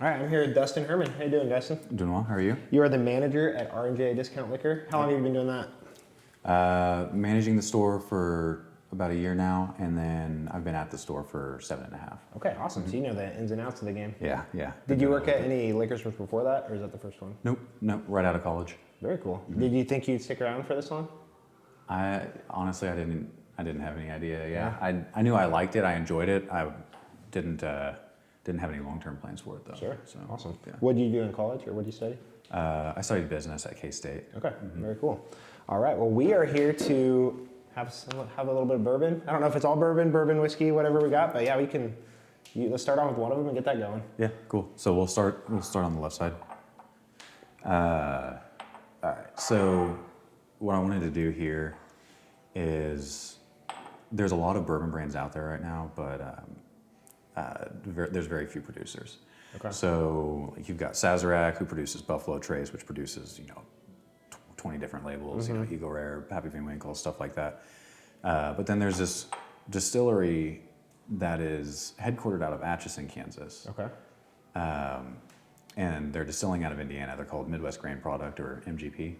All right, I'm here with Dustin Herman. How you doing, Dustin? Doing well. How are you? You are the manager at R&J Discount Liquor. How long have you been doing that? Managing the store for about a year now, and then I've been at the store for 7.5. Okay, awesome. So you know the ins and outs of the game. Yeah, yeah. Did you work at any liquor stores before that, or is that the first one? Nope, right out of college. Very cool. Did you think you'd stick around for this long? I honestly, I didn't have any idea. Yeah, I knew I liked it. I enjoyed it. I didn't have any long-term plans for it though. Sure. So Awesome. Yeah. What did you do in college, or what did you study? I studied business at K-State. Okay, very cool. All right, well, we are here to have a little bit of bourbon. I don't know if it's all bourbon, whiskey, whatever we got, but yeah, let's start off with one of them and get that going. Yeah, cool. So we'll start on the left side. All right. So what I wanted to do here is there's a lot of bourbon brands out there right now, but there's very few producers. Okay. So you've got Sazerac, who produces Buffalo Trace, which produces 20 different labels, Eagle Rare, Pappy van Winkle, stuff like that. But then there's this distillery that is headquartered out of Atchison, Kansas. Okay. And they're distilling out of Indiana. They're called Midwest Grain Product, or MGP.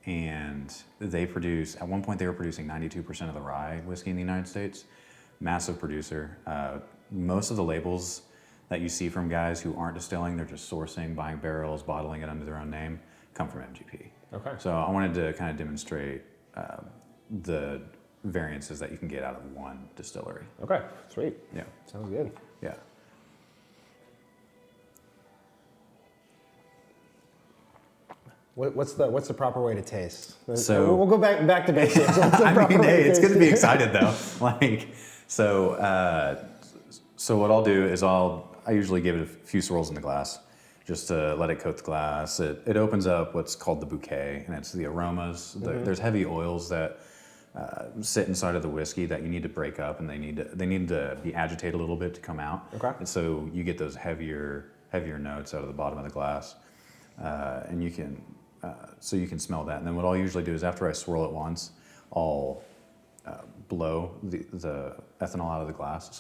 And at one point they were producing 92% of the rye whiskey in the United States. Massive producer. Most of the labels that you see from guys who aren't distilling, they're just sourcing, buying barrels, bottling it under their own name, come from MGP. Okay. So I wanted to kind of demonstrate the variances that you can get out of one distillery. Okay, sweet. Yeah. Sounds good. Yeah. What's the proper way to taste? So we'll go back to basics. It's good to be excited though. So what I'll do is I usually give it a few swirls in the glass, just to let it coat the glass. It opens up what's called the bouquet, and it's the aromas. There's heavy oils that sit inside of the whiskey that you need to break up, and they need to be agitated a little bit to come out. Okay. And so you get those heavier notes out of the bottom of the glass, and you can smell that. And then what I'll usually do is after I swirl it once, I'll blow the ethanol out of the glass.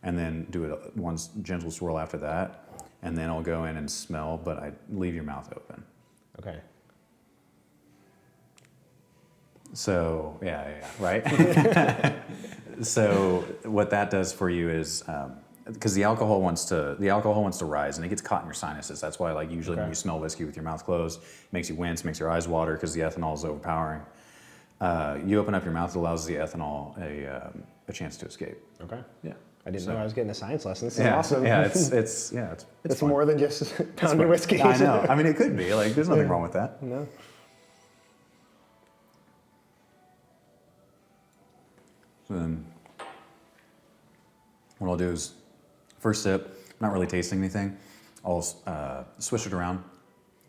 And then do it one gentle swirl after that, and then I'll go in and smell, but I leave your mouth open. Okay. So right. So what that does for you is because the alcohol wants to rise, and it gets caught in your sinuses. That's why usually when you smell whiskey with your mouth closed, it makes you wince, makes your eyes water because the ethanol is overpowering. You open up your mouth, it allows the ethanol a chance to escape. Okay. Yeah. I didn't know I was getting a science lesson. This is awesome. Yeah, it's more than just pounding whiskey. I know. I mean, it could be. There's nothing wrong with that. No. So then, what I'll do is, first sip, not really tasting anything. I'll swish it around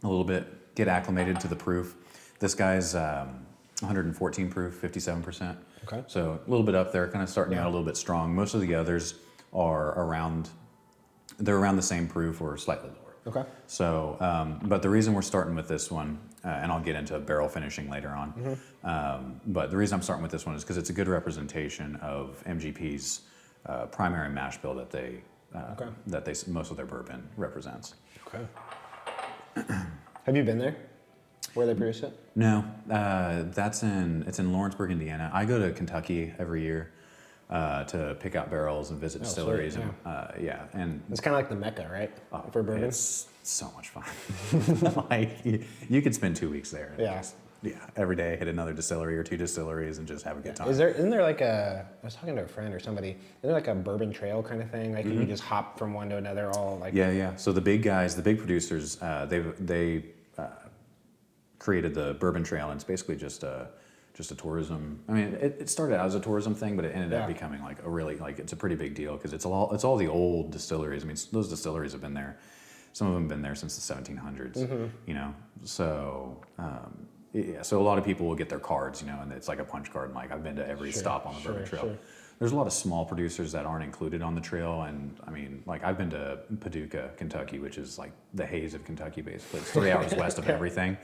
a little bit, get acclimated to the proof. This guy's 114 proof, 57%. Okay. So a little bit up there, kind of starting out a little bit strong. Most of the others are around the same proof or slightly lower. Okay. So, but the reason we're starting with this one, and I'll get into barrel finishing later on, but the reason I'm starting with this one is because it's a good representation of MGP's primary mash bill that most of their bourbon represents. Okay. Have you been there? Where they produce it? No, it's in Lawrenceburg, Indiana. I go to Kentucky every year to pick out barrels and visit distilleries. Sweet, And and it's kind of like the Mecca, right? For bourbon. It's so much fun. You could spend 2 weeks there. And every day hit another distillery or two distilleries and just have a good time. Isn't there I was talking to a friend or somebody, isn't there a bourbon trail kind of thing? You just hop from one to another all Yeah. So the big guys, the big producers, they created the Bourbon Trail, and it's basically just a tourism. I mean, it started out as a tourism thing, but it ended up becoming a really it's a pretty big deal because it's all the old distilleries. I mean, those distilleries have been there. Some of them have been there since the 1700s. So so a lot of people will get their cards, and it's like a punch card. And I've been to every stop on the Bourbon Trail. Sure. There's a lot of small producers that aren't included on the trail, and I mean, I've been to Paducah, Kentucky, which is the haze of Kentucky, basically. It's 3 hours west of everything,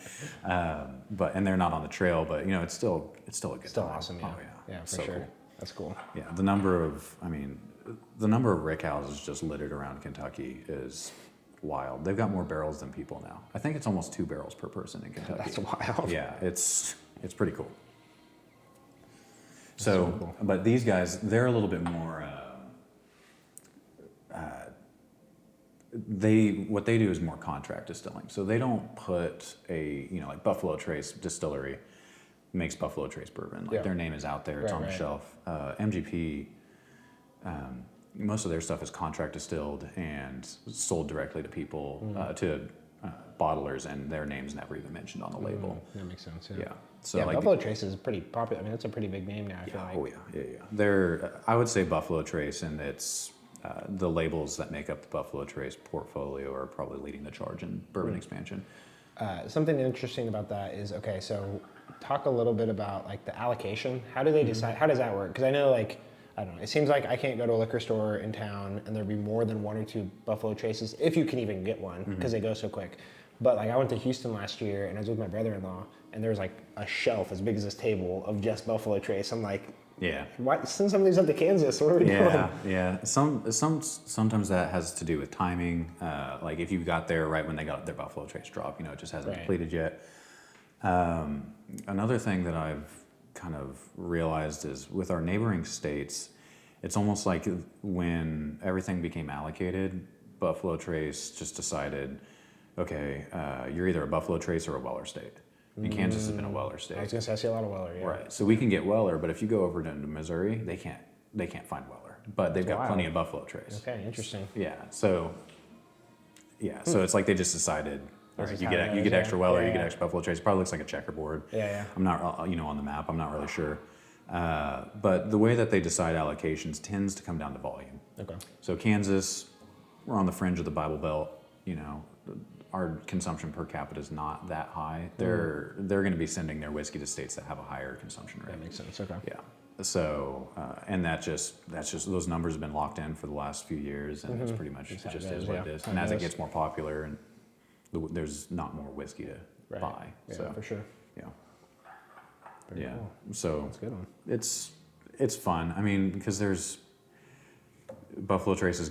and they're not on the trail, but it's still a good time. Still awesome, yeah. Oh yeah, Yeah, for sure. Cool. That's cool. Yeah, the number of rick houses just littered around Kentucky is wild. They've got more barrels than people now. I think it's almost 2 barrels per person in Kentucky. That's wild. Yeah, it's pretty cool. So, cool. But these guys, they're a little bit more. What they do is more contract distilling. So they don't put like Buffalo Trace Distillery makes Buffalo Trace bourbon. Like their name is out there, it's on the shelf. MGP, most of their stuff is contract distilled and sold directly to people, to bottlers, and their name's never even mentioned on the label. That makes sense. Yeah. So like Buffalo Trace is pretty popular. I mean, that's a pretty big name now. I feel like. Oh yeah. They're I would say Buffalo Trace, and it's the labels that make up the Buffalo Trace portfolio are probably leading the charge in bourbon expansion. Something interesting about that is, okay, so talk a little bit about like the allocation. How do they decide? How does that work? Because I know, like, I don't know, it seems like I can't go to a liquor store in town and there'd be more than 1 or 2 Buffalo Traces, if you can even get one, because they go so quick. But like, I went to Houston last year and I was with my brother-in-law, and there was like a shelf as big as this table of just Buffalo Trace. I'm like, why send some of these up to Kansas? What are we doing? Yeah. Sometimes that has to do with timing. Like if you got there right when they got their Buffalo Trace drop, it just hasn't depleted yet. Another thing that I've kind of realized is with our neighboring states, it's almost like when everything became allocated, Buffalo Trace just decided, okay, you're either a Buffalo Trace or a Weller state. And Kansas has been a Weller state. I was gonna say, I see a lot of Weller, Right. So we can get Weller, but if you go over to Missouri, they can't find Weller. But they've got plenty of Buffalo Trace. Okay, interesting. So it's like they just decided, all right, you get extra Weller, you get extra Buffalo Trace. It probably looks like a checkerboard. I'm not, on the map, I'm not really sure. But the way that they decide allocations tends to come down to volume. Okay. So Kansas, we're on the fringe of the Bible Belt, our consumption per capita is not that high. They're going to be sending their whiskey to states that have a higher consumption rate. That makes sense. Okay. Yeah. So and that's just those numbers have been locked in for the last few years, and it's pretty much just is what it is. And as it gets more popular, and there's not more whiskey to buy. Yeah, so for sure. Yeah. Very cool. So that's a good one. It's fun. I mean, because there's Buffalo Trace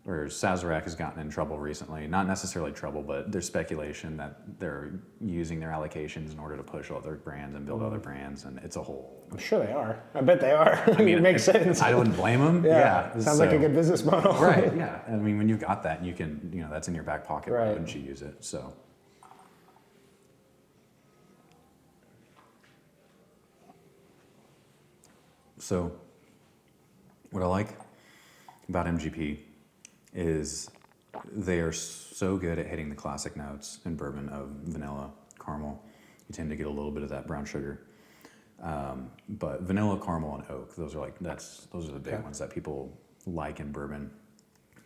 or Sazerac has gotten in trouble recently. Not necessarily trouble, but there's speculation that they're using their allocations in order to push other brands and build other brands, and it's a whole... I'm sure they are. I bet they are. I mean, it makes sense. I wouldn't blame them. Sounds like a good business model. Right, yeah. I mean, when you've got that, you can, that's in your back pocket, why wouldn't you use it? So what I like about MGP is they are so good at hitting the classic notes in bourbon of vanilla, caramel. You tend to get a little bit of that brown sugar. But vanilla, caramel, and oak, those are the big ones that people like in bourbon.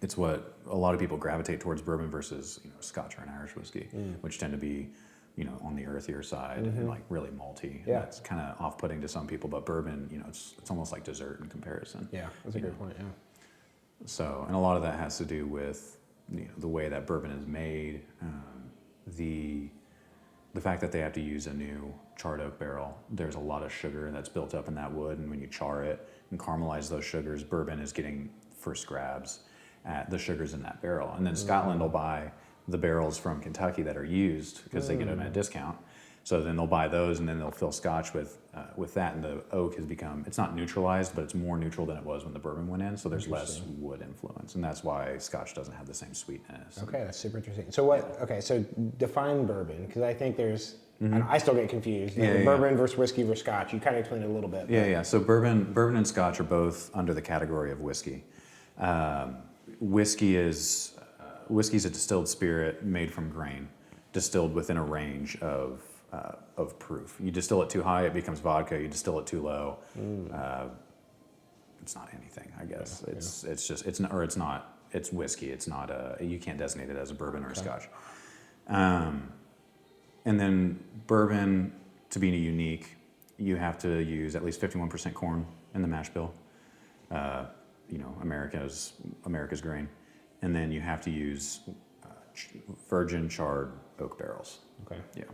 It's what a lot of people gravitate towards bourbon versus Scotch or an Irish whiskey, which tend to be on the earthier side and like really malty. Yeah. That's kind of off-putting to some people, but bourbon, it's almost like dessert in comparison. Yeah, that's a good point, yeah. So, and a lot of that has to do with the way that bourbon is made, the fact that they have to use a new charred oak barrel. There's a lot of sugar that's built up in that wood, and when you char it and caramelize those sugars, bourbon is getting first grabs at the sugars in that barrel. And then Scotland will buy the barrels from Kentucky that are used because they get them at a discount. So then they'll buy those, and then they'll fill Scotch with that, and the oak has become, it's not neutralized, but it's more neutral than it was when the bourbon went in, so there's less wood influence, and that's why Scotch doesn't have the same sweetness. Okay, that's super interesting. So so define bourbon, because I think there's, I still get confused. Bourbon versus whiskey versus Scotch. You kind of explained it a little bit. Yeah. So bourbon and Scotch are both under the category of whiskey. Whiskey's a distilled spirit made from grain, distilled within a range of proof. You distill it too high, it becomes vodka. You distill it too low, it's not anything. I guess it's whiskey. It's not you can't designate it as a bourbon or a Scotch. And then bourbon, to be unique, you have to use at least 51% corn in the mash bill. America's grain, and then you have to use virgin charred oak barrels. Okay. Yeah.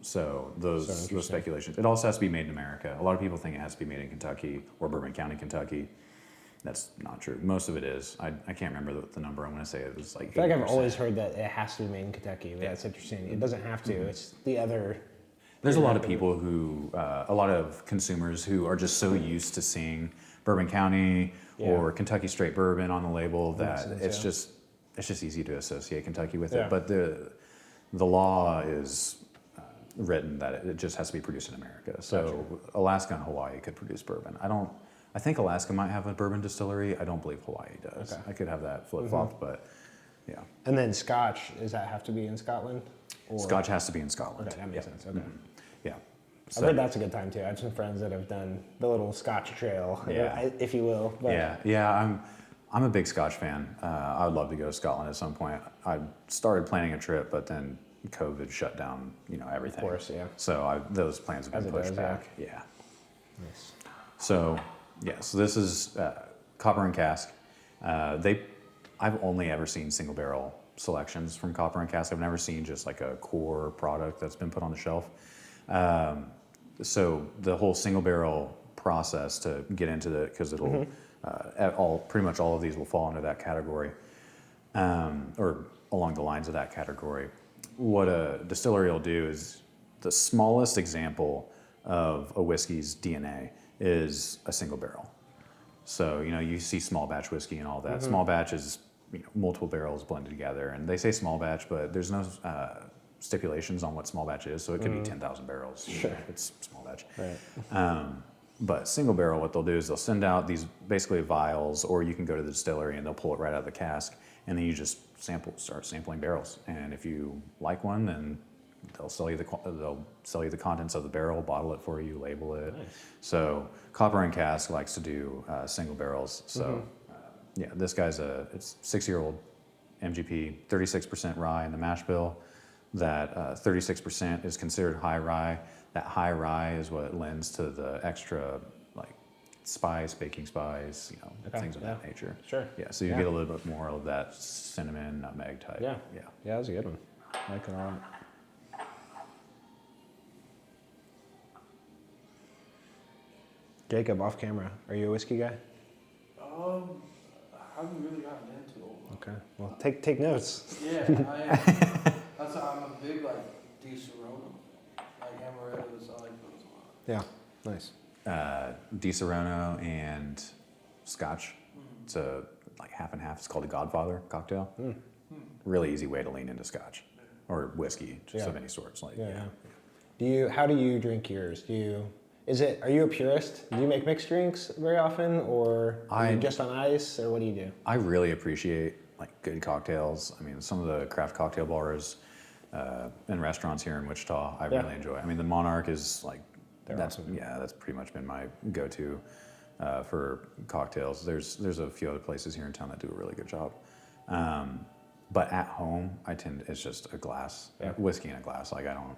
So those speculations. It also has to be made in America. A lot of people think it has to be made in Kentucky or Bourbon County, Kentucky. That's not true. Most of it is. I can't remember the number. I'm going to say it was like I feel like I've 80%. always heard that it has to be made in Kentucky, but that's interesting. It doesn't have to. It's the other. There's a lot of people who, a lot of consumers who are just so used to seeing Bourbon County or Kentucky Straight Bourbon on the label that it's just easy to associate Kentucky with it. But the law is written that it just has to be produced in America. So Alaska and Hawaii could produce bourbon. I think Alaska might have a bourbon distillery. I don't believe Hawaii does. I could have that flip-flopped, but yeah. And then Scotch, does that have to be in Scotland? Or? Scotch has to be in Scotland. Okay, that makes sense. Okay. Yeah. I've heard that's a good time too. I have some friends that have done the little Scotch trail, if you will. But. Yeah. I'm a big Scotch fan. I would love to go to Scotland at some point. I started planning a trip, but then COVID shut down, everything. Of course, yeah. So those plans have been pushed back. Yeah. Nice. So this is Copper and Cask. I've only ever seen single barrel selections from Copper and Cask. I've never seen just like a core product that's been put on the shelf. So the whole single barrel process to get into because it'll pretty much all of these will fall into that category, or along the lines of that category. What a distillery will do is the smallest example of a whiskey's DNA is a single barrel. So you see small batch whiskey and all that. Small batch is multiple barrels blended together, and they say small batch, but there's no stipulations on what small batch is, so it could be 10,000 barrels. Sure. It's small batch. Right. But single barrel, what they'll do is they'll send out these basically vials, or you can go to the distillery and they'll pull it right out of the cask, and then you just start sampling barrels. And if you like one, then they'll sell you the contents of the barrel, bottle it for you, label it. Nice. So Copper and Cask likes to do single barrels. So this guy's it's 6-year-old MGP, 36% rye in the mash bill. That 36% is considered high rye. That high rye is what lends to the extra spice, baking spice, things of that nature. Sure. Yeah, so you get a little bit more of that cinnamon, nutmeg type. Yeah, that was a good one. I like it a lot. Jacob, off camera, are you a whiskey guy? I haven't really gotten into it. Okay, well, take notes. Yeah, I am. That's why I'm a big Di Serono fan. Amarettos, I like those a lot. Yeah, nice. Di Serono and Scotch. It's a half and half. It's called a Godfather cocktail. Really easy way to lean into Scotch or whiskey, just of any sorts. How do you drink yours? Are you a purist? Do you make mixed drinks very often, or are you just on ice, or what do you do? I really appreciate good cocktails. I mean, some of the craft cocktail bars and restaurants here in Wichita, I really enjoy. I mean, the Monarch is awesome. Yeah, that's pretty much been my go-to for cocktails. There's a few other places here in town that do a really good job. But at home, it's just a glass, whiskey in a glass. I don't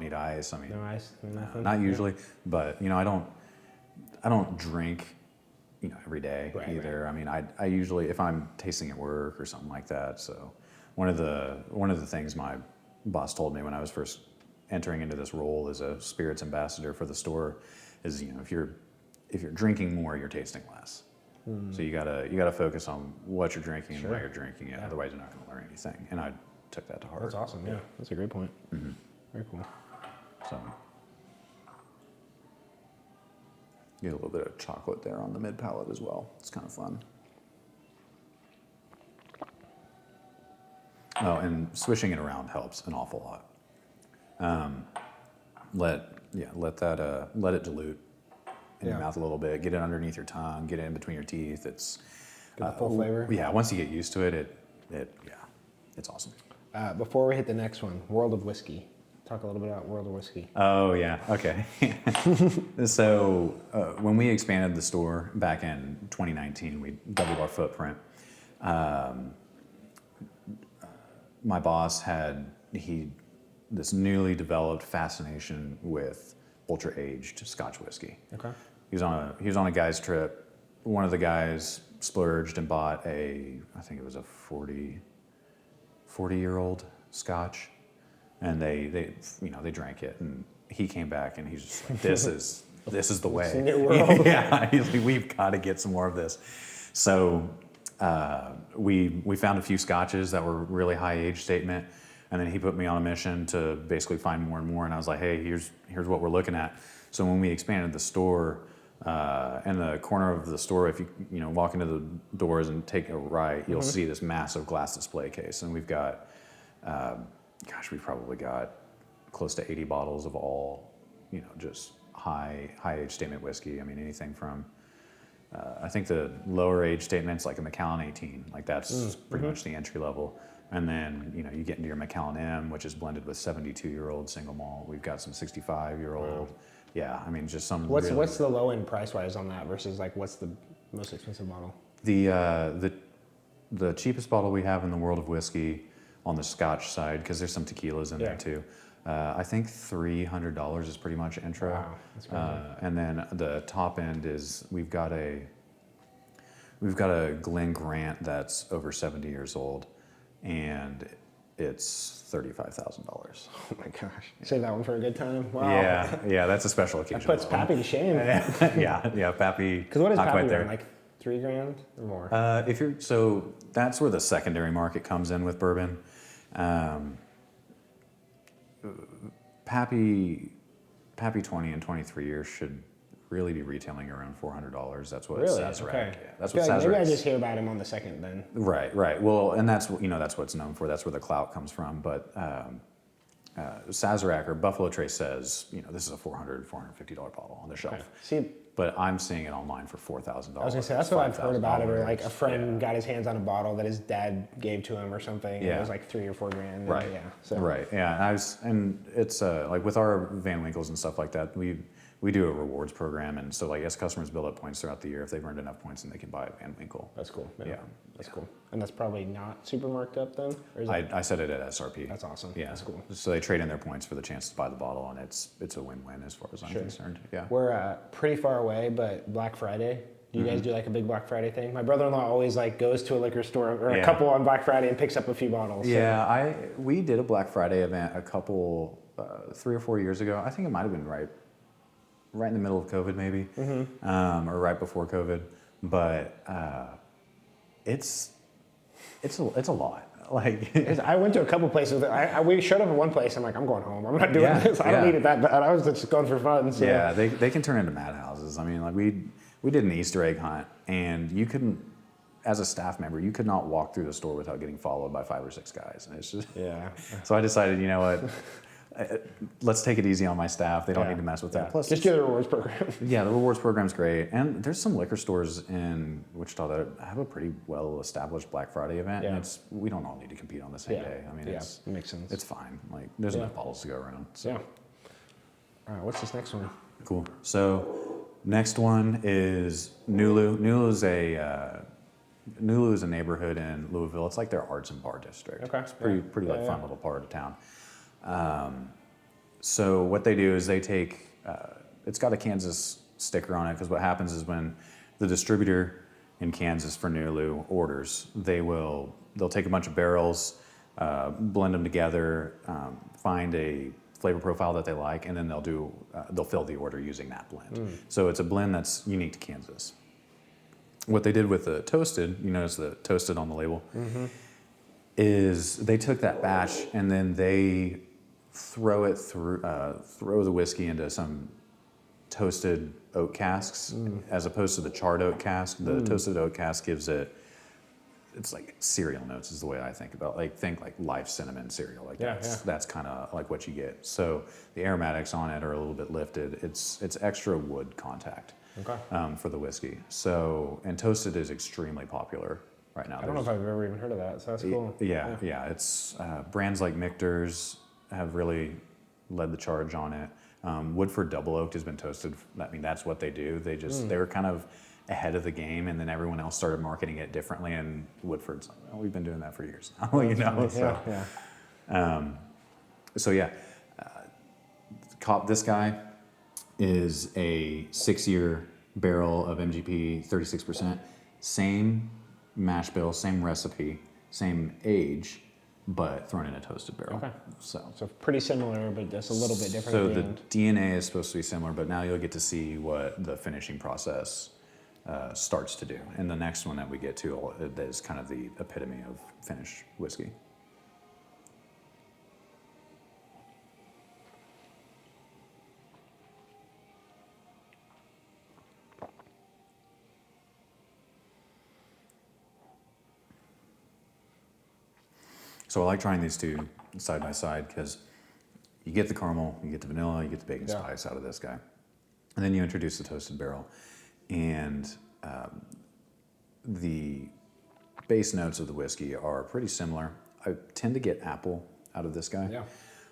need ice. I mean, no ice, nothing. Not usually, but I don't drink, every day either. Right. I mean, I usually, if I'm tasting at work or something like that. So one of the things my boss told me when I was first entering into this role as a spirits ambassador for the store is, if you're drinking more, you're tasting less. So you gotta focus on what you're drinking and why you're drinking it. Otherwise, you're not going to learn anything. And I took that to heart. That's awesome. Yeah, that's a great point. Very cool. So get a little bit of chocolate there on the mid palate as well. It's kind of fun. Oh, and swishing it around helps an awful lot. Let it dilute in your mouth a little bit. Get it underneath your tongue. Get it in between your teeth. It's get the full flavor. Yeah, once you get used to it, it's awesome. Before we hit the next one, World of Whiskey. Talk a little bit about World of Whiskey. Oh, yeah. Okay. So when we expanded the store back in 2019, we doubled our footprint. My boss had this newly developed fascination with ultra-aged Scotch whiskey. Okay. He was on a guy's trip. One of the guys splurged and bought I think it was a 40-year-old Scotch. And they drank it, and he came back and he's just like, this is this is the way. It's a new world. Yeah, he's like, we've got to get some more of this. So we found a few scotches that were really high age statement, and then he put me on a mission to basically find more and more. And I was like, hey, here's what we're looking at. So when we expanded the store, in the corner of the store, if you walk into the doors and take a right, you'll see this massive glass display case, and we've got, we've probably got close to 80 bottles of all, just high age statement whiskey. I mean, anything from, I think the lower age statements like a Macallan 18, like that's pretty much the entry level. And then, you get into your Macallan M, which is blended with 72-year-old single malt. We've got some 65-year-old. Yeah, I mean, just some. What's the low end price wise on that versus like what's the most expensive bottle? The cheapest bottle we have in the world of whiskey on the Scotch side, because there's some tequilas in there too. I think $300 is pretty much intro. Wow, that's crazy. And then the top end is we've got a Glen Grant that's over 70 years old, and it's $35,000. Oh my gosh! Save that one for a good time. Wow. Yeah, that's a special occasion. That puts Pappy to shame. yeah, Pappy. Because what is not Pappy quite there. run, like $3,000 or more? So that's where the secondary market comes in with bourbon. Pappy 20 and 23 years should really be retailing around $400. That's what Really? Sazerac. Okay. Yeah, that's I what feel like maybe I Sazerac's- just hear about him on the second then. Right. Well, and that's that's what it's known for. That's where the clout comes from. But Sazerac or Buffalo Trace says, this is a $450 bottle on the shelf. Okay. See, But I'm seeing it online for $4,000. I was gonna say that's what I've heard about it, or like a $5,000. friend got his hands on a bottle that his dad gave to him or something. And it Yeah. was like $3,000 or $4,000. and Right. Yeah. So. Right. Yeah. And it's like with our Van Winkles and stuff like that, we do a rewards program, and so like as customers build up points throughout the year, if they've earned enough points, then they can buy a Van Winkle. That's cool. Yeah. That's cool. And that's probably not super marked up then? Or is it? I set it at SRP. That's awesome. Yeah. That's cool. So they trade in their points for the chance to buy the bottle, and it's a win-win as far as I'm Sure. concerned. Yeah. We're pretty far away, but Black Friday. Do you guys do like a big Black Friday thing? My brother-in-law always like goes to a liquor store or a couple on Black Friday and picks up a few bottles. So. Yeah. We did a Black Friday event a couple 3 or 4 years ago. I think it might have been right in the middle of COVID, maybe, or right before COVID. But it's a lot. Like I went to a couple places. We showed up at one place. I'm like, I'm going home. I'm not doing this. I don't need it that bad. I was just going for fun. So. Yeah, they can turn into madhouses. I mean, like we did an Easter egg hunt, and you couldn't, as a staff member, you could not walk through the store without getting followed by 5 or 6 guys. And it's just So I decided, you know what, let's take it easy on my staff. They don't need to mess with that. Plus, just do the rewards program. Yeah, the rewards program's great, and there's some liquor stores in Wichita that have a pretty well-established Black Friday event, and we don't all need to compete on the same day. I mean, it makes sense. it's fine. Like, there's enough bottles to go around. So. Yeah. All right, what's this next one? Cool. So, next one is NULU. NULU is a neighborhood in Louisville. It's like their arts and bar district. Okay. It's pretty fun little part of town. So what they do is they take, it's got a Kansas sticker on it, because what happens is when the distributor in Kansas for NULU orders, they'll take a bunch of barrels, blend them together, find a flavor profile that they like, and then they'll fill the order using that blend. So it's a blend that's unique to Kansas. What they did with the toasted, you notice the toasted on the label, is they took that batch and then they throw the whiskey into some toasted oak casks, as opposed to the charred oak cask. The toasted oak cask gives it's like cereal notes is the way I think about it. Think like life cinnamon cereal. Like that's kind of like what you get. So the aromatics on it are a little bit lifted. It's extra wood contact for the whiskey. So, and toasted is extremely popular right now. I don't know if I've ever even heard of that, so that's cool. Yeah. It's brands like Michter's have really led the charge on it. Woodford Double Oaked has been toasted. I mean, that's what they do. They were kind of ahead of the game, and then everyone else started marketing it differently, and Woodford's like, well, we've been doing that for years now, this guy is a 6-year barrel of MGP, 36%, same mash bill, same recipe, same age, but thrown in a toasted barrel. Okay. So pretty similar, but just a little bit different. So at the end. DNA is supposed to be similar, but now you'll get to see what the finishing process starts to do. And the next one that we get to is kind of the epitome of finished whiskey. So I like trying these two side by side because you get the caramel, you get the vanilla, you get the bacon spice out of this guy. And then you introduce the toasted barrel. And the base notes of the whiskey are pretty similar. I tend to get apple out of this guy. Yeah.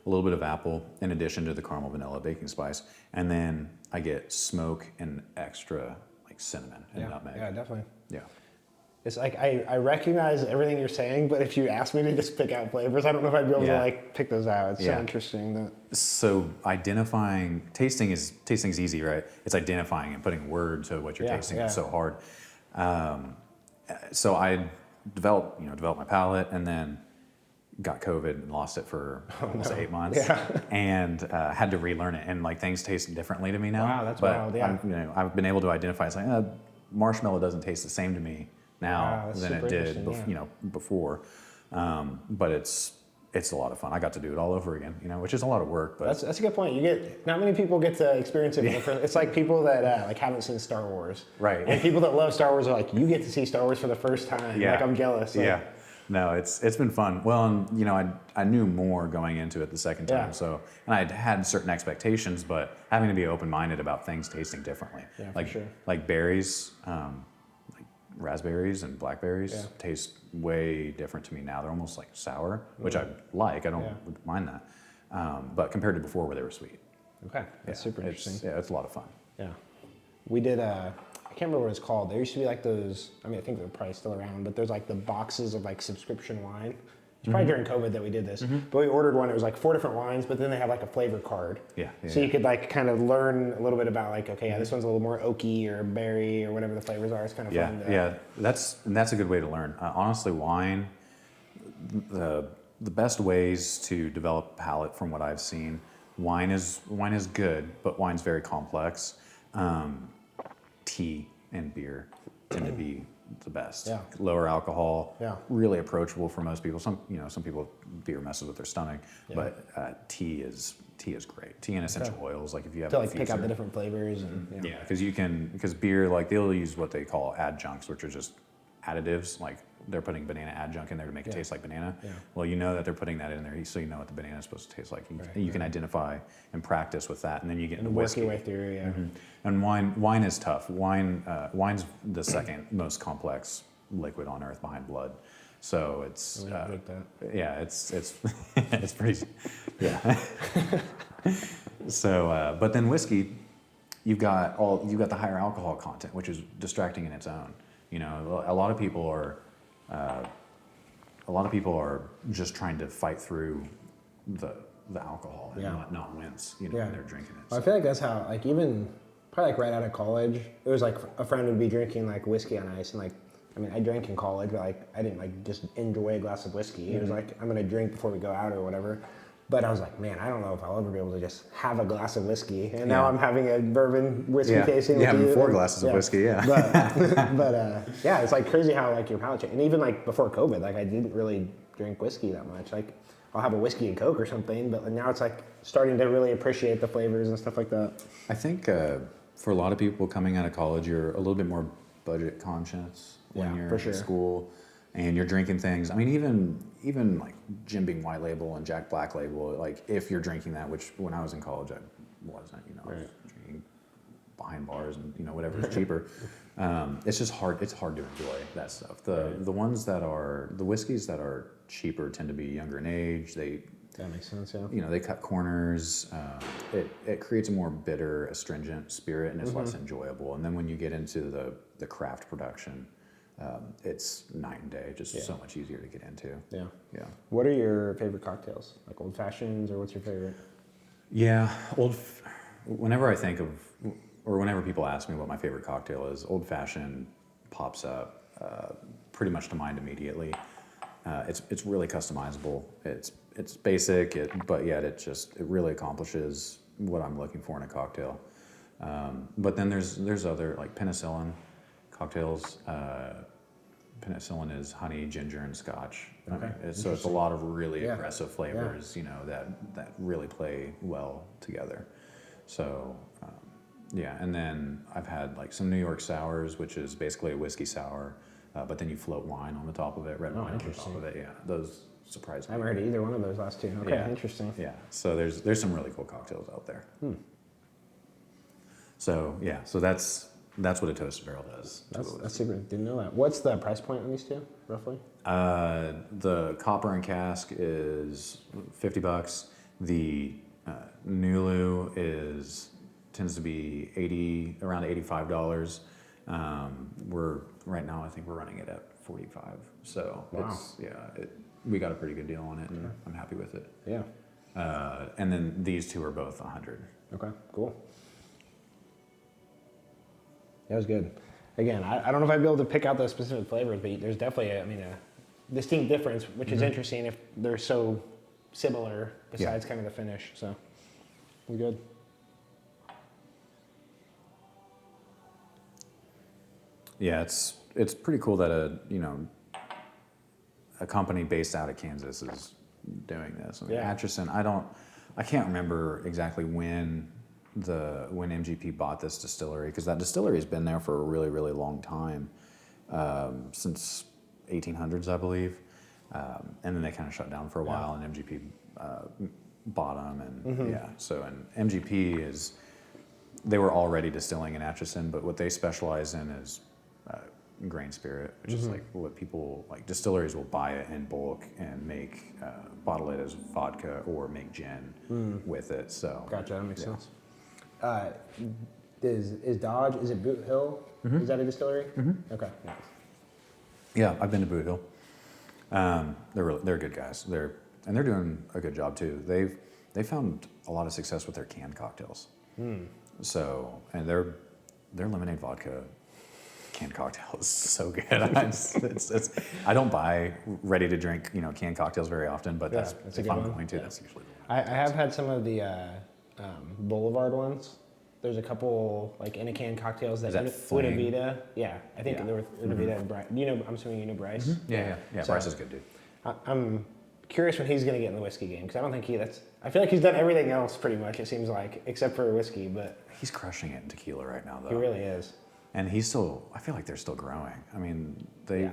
A little bit of apple in addition to the caramel, vanilla, baking spice. And then I get smoke and extra like cinnamon and nutmeg. Yeah, definitely. Yeah. It's like I recognize everything you're saying, but if you ask me to just pick out flavors, I don't know if I'd be able to like pick those out. It's so interesting that. So tasting's easy, right? It's identifying and putting word to what you're tasting. It's so hard. So I developed my palate, and then got COVID and lost it for almost 8 months, and had to relearn it. And like things taste differently to me now. Wow, that's wild. Yeah. I've been able to identify. It's like marshmallow doesn't taste the same to me now than it did before, but it's a lot of fun. I got to do it all over again, which is a lot of work. But that's a good point. Not many people get to experience it. It's like people that like haven't seen Star Wars, right? And people that love Star Wars are like, you get to see Star Wars for the first time. Like I'm jealous. Like, yeah, no, it's been fun. Well, and I knew more going into it the second time, so and I had certain expectations, but having to be open-minded about things tasting differently, for sure. Like berries. Raspberries and blackberries taste way different to me now. They're almost like sour, which I like. I don't mind that. But compared to before where they were sweet. Okay, that's super interesting. It's a lot of fun. Yeah. We did, I can't remember what it's called. There used to be like those, I think they're probably still around, but there's like the boxes of like subscription wine. It's probably during COVID that we did this. But we ordered one, it was like 4 different wines, but then they have like a flavor card. So you could like kind of learn a little bit about like, okay, this one's a little more oaky or berry or whatever the flavors are. It's kind of fun. That's a good way to learn. Honestly, wine, the best ways to develop a palate from what I've seen, wine is good, but wine's very complex. Tea and beer tend to be the best. Lower alcohol, really approachable for most people. Some people, beer messes with their stomach, but tea is great. Tea and essential oils, like if you have to like pick out the different flavors and because beer, like they'll use what they call adjuncts, which are just additives, like they're putting banana adjunct in there to make it taste like banana. Well, that they're putting that in there so you know what the banana is supposed to taste like. You can identify and practice with that, and then you get into whiskey. Work your way through, And wine is tough. Wine's the second most complex liquid on earth behind blood. So it's it's pretty So but then whiskey, you've got the higher alcohol content, which is distracting in its own. A lot of people are just trying to fight through the alcohol and not wince, when they're drinking it. Well, I feel like that's how, like, even probably like right out of college, it was like a friend would be drinking like whiskey on ice, and like, I drank in college, but like I didn't like just enjoy a glass of whiskey. It was like, I'm gonna drink before we go out or whatever. But I was like, man, I don't know if I'll ever be able to just have a glass of whiskey. And now I'm having a bourbon whiskey tasting. Yeah, having 4 glasses of whiskey, But it's like crazy how like your palate changed. And even like before COVID, like I didn't really drink whiskey that much. Like I'll have a whiskey and Coke or something, but now it's like starting to really appreciate the flavors and stuff like that. I think for a lot of people coming out of college, you're a little bit more budget conscious when you're in school. And you're drinking things. Even like Jim Beam White Label and Jack Black Label. Like if you're drinking that, which when I was in college I wasn't. I was drinking behind bars and whatever is cheaper. It's just hard. It's hard to enjoy that stuff. The ones that are the whiskeys that are cheaper tend to be younger in age. That makes sense. Yeah. They cut corners. It creates a more bitter, astringent spirit, and it's less enjoyable. And then when you get into the craft production. It's night and day, just so much easier to get into. Yeah. What are your favorite cocktails? Like old fashions, or what's your favorite? Yeah, whenever I think of, or whenever people ask me what my favorite cocktail is, old fashioned pops up pretty much to mind immediately. It's really customizable. It's basic, but yet it really accomplishes what I'm looking for in a cocktail. But then there's other like penicillin cocktails. Penicillin is honey, ginger, and scotch. Okay. So it's a lot of really Yeah. aggressive flavors, that really play well together. So and then I've had like some New York sours, which is basically a whiskey sour, but then you float wine on the top of it, red wine on the top of it. Yeah, those surprise I me. haven't heard either one of those last two. Okay, Yeah. interesting. Yeah, so there's some really cool cocktails out there. So yeah, so that's what a toasted barrel does. That's super. Didn't know that. What's the price point on these two, roughly? The copper and cask is $50. The NULU tends to be around $85. Right now I think we're running it at 45. So wow. We got a pretty good deal on it, and I'm happy with it. Yeah. And then these two are both 100. Okay, cool. That was good. Again, I don't know if I'd be able to pick out the specific flavors, but there's definitely a distinct difference, which is interesting if they're so similar besides kind of the finish. So we're good. Yeah, it's pretty cool that a company based out of Kansas is doing this. I mean, Atchison, I can't remember exactly when MGP bought this distillery, because that distillery has been there for a really, really long time, since 1800s, I believe. And then they kind of shut down for a while, and MGP bought them, and and MGP they were already distilling in Atchison, but what they specialize in is grain spirit, which is like what people like. Distilleries will buy it in bulk and bottle it as vodka or make gin with it. So Gotcha, that makes sense. Is Dodge? Is it Boot Hill? Is that a distillery? Okay. Yeah, I've been to Boot Hill. They're good guys. They're doing a good job too. They found a lot of success with their canned cocktails. So, and their lemonade vodka canned cocktail is so good. I don't buy ready to drink canned cocktails very often, but that's if I'm going to, that's usually the one. I have had some of the Boulevard ones. There's a couple like in a can cocktails that Vida. Yeah, I think they were Vida and Bryce. I'm assuming you know Bryce. Yeah. So, Bryce is good, dude. I'm curious when he's going to get in the whiskey game, because I don't think I feel like he's done everything else pretty much, it seems like, except for whiskey. But he's crushing it in tequila right now, though. He really is. And I feel like they're still growing. I mean, they've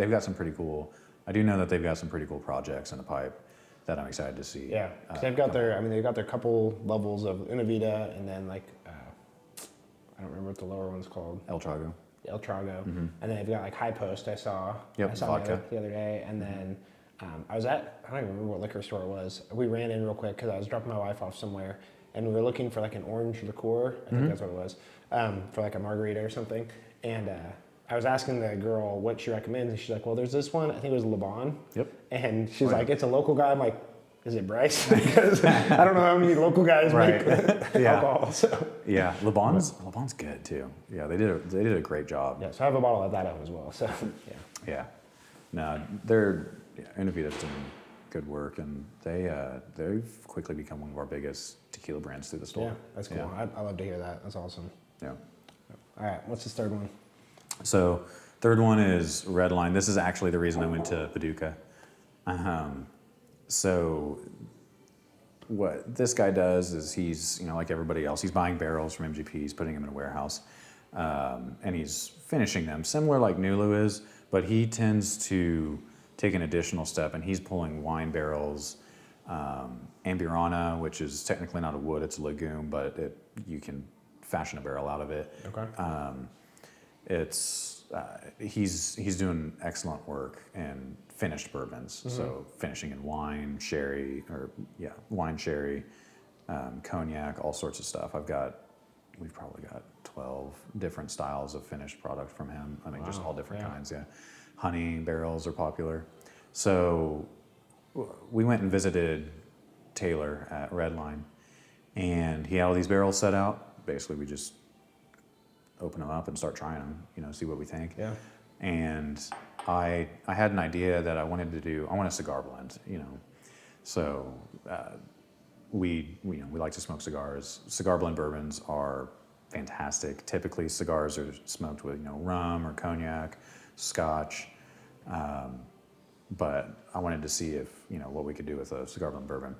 got some pretty cool. I do know that they've got some pretty cool projects in the pipe that I'm excited to see. Yeah, because they've got their couple levels of Vida, and then like I don't remember what the lower one's called. El Trago. And then they've got like High Post. I saw vodka the other day, and then I don't even remember what liquor store it was. We ran in real quick because I was dropping my wife off somewhere, and we were looking for like an orange liqueur. I think that's what it was, for like a margarita or something. And I was asking the girl what she recommends, and she's like, "Well, there's this one. I think it was Le Bon." Yep. And she's like, "It's a local guy." I'm like, "Is it Bryce?" Because I don't know how many local guys make alcohol. So. Yeah, Le Bon's good too. Yeah, they did a great job. Yeah, so I have a bottle of that as well. So yeah. No, Innovita's doing good work, and they've quickly become one of our biggest tequila brands through the store. Yeah, that's cool. Yeah. I love to hear that. That's awesome. Yeah. All right, what's this third one? So, third one is Redline. This is actually the reason I went to Paducah. So, what this guy does is he's, like everybody else, he's buying barrels from MGP, he's putting them in a warehouse, and he's finishing them, similar like NULU is, but he tends to take an additional step, and he's pulling wine barrels, Amburana, which is technically not a wood, it's a legume, but you can fashion a barrel out of it. Okay. He's doing excellent work in finished bourbons. So finishing in wine, sherry, cognac, all sorts of stuff. We've probably got 12 different styles of finished product from him. I mean, just all different kinds. Yeah, honey barrels are popular. So we went and visited Taylor at Redline, and he had all these barrels set out. Basically, we just open them up and start trying them, see what we think. Yeah. And I had an idea that I want a cigar blend, you know. So we like to smoke cigars. Cigar blend bourbons are fantastic. Typically, cigars are smoked with, you know, rum or cognac, scotch. But I wanted to see if, you know, what we could do with a cigar blend bourbon.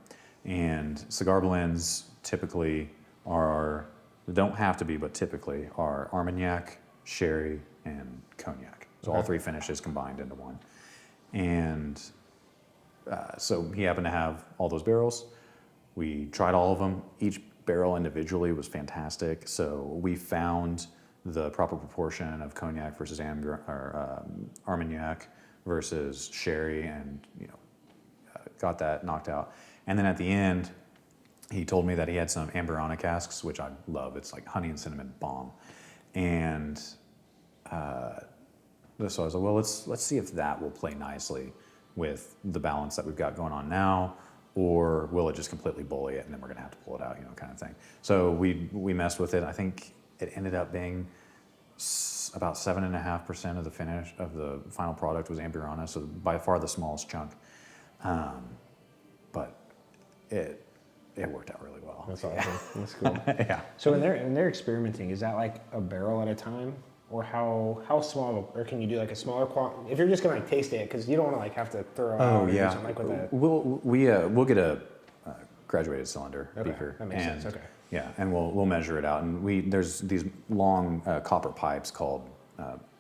And cigar blends typically don't have to be, but typically are Armagnac, sherry, and cognac. So all three finishes combined into one. And so he happened to have all those barrels. We tried all of them. Each barrel individually was fantastic. So we found the proper proportion of cognac versus Armagnac versus sherry, and, you know, got that knocked out. And then at the end, he told me that he had some Amberana casks, which I love. It's like honey and cinnamon bomb. And so I was like, well, let's see if that will play nicely with the balance that we've got going on now, or will it just completely bully it and then we're gonna have to pull it out, you know, kind of thing. So we messed with it. I think it ended up being about 7.5% of the finish of the final product was Amberana, so by far the smallest chunk. But it worked out really well. That's awesome. That's cool. Yeah. So when they're experimenting, is that like a barrel at a time, or how small, or can you do like a smaller quantity? If you're just gonna like taste it, because you don't want to like have to throw it out or do something like with that. We'll get a graduated cylinder beaker. That makes sense. Okay. Yeah, and we'll measure it out, and there's these long copper pipes called